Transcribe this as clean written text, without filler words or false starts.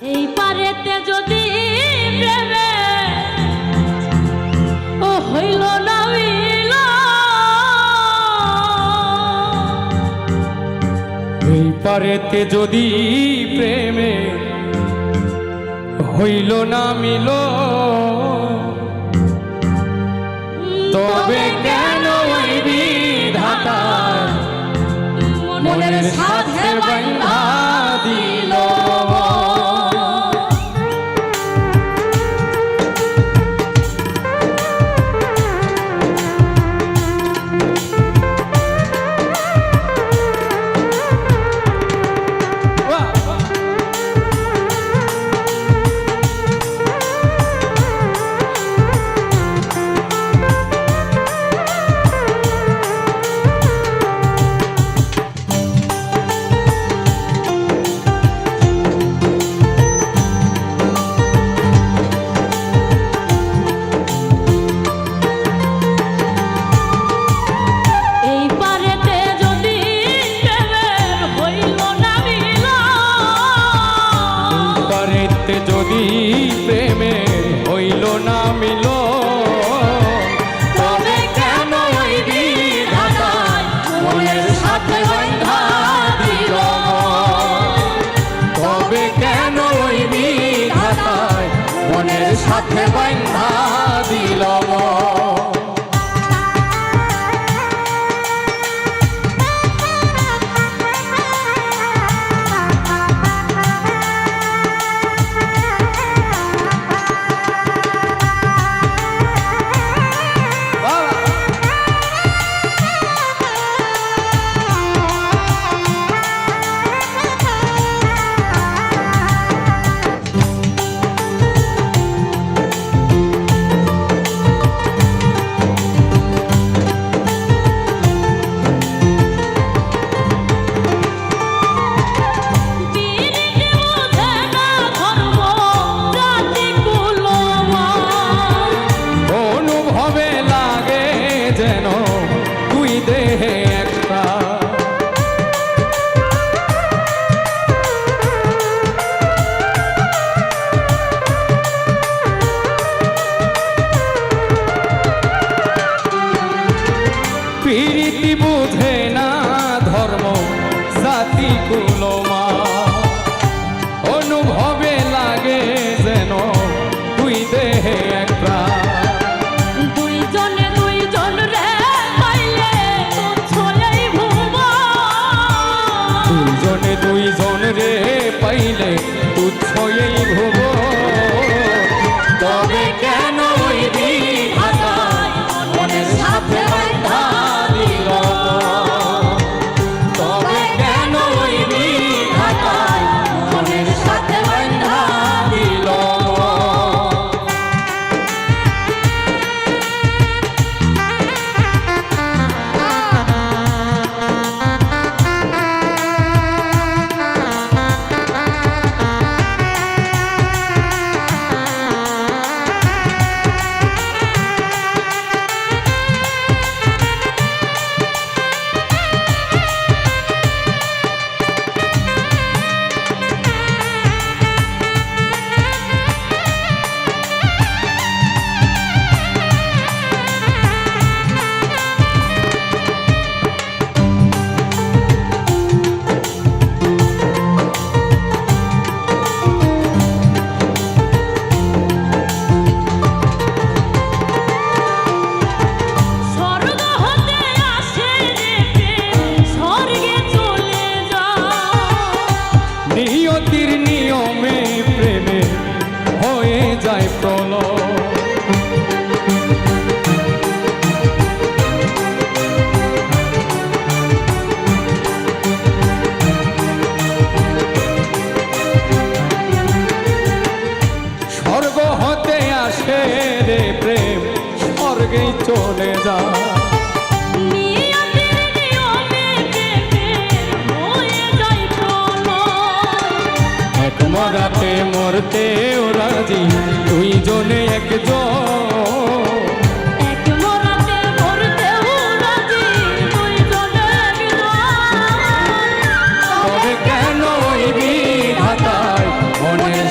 এই পারেতে যদি প্রেমে ও হইল না মিল, এই পারেতে যদি প্রেমে হইল না মিল, তবে কেন ওই বিধাতা মনের সাথে বাঁধা দিল। যদি প্রেমে হইল না মিল, তবে কেন ওই বিধাতা মনের সাথে বাঁধা দিল। তবে কেন ওই বিধাতা মনের সাথে বাঁধা দিল। প্রীতি বুঝে না ধর্ম জাতি কুলমা, অনুভবে লাগে যেন দুই দেহে এক প্রাণ। দুইজনে দুইজন রে পাইলে তুচ্ছই ভুবন, দুইজনে দুইজন রে পাইলে তুচ্ছই ভুবন। তবে কেন ওই বিধাতা মনের সাথে বাঁধা দিল। তবে কেন ওই বিধাতা মনের সাথে বাঁধা দিল। নিয়তির নিয়মে প্রেমে হয়ে যায় প্রলয়। স্বর্গ হতে আসে রে প্রেম, স্বর্গেই চলে যায়। মরাতে মরতে রাজি দুইজনে একজন। মরাতে মরতে রাজি দুইজনে একজন। তবে কেন ওই বিধাতায় প্রাণের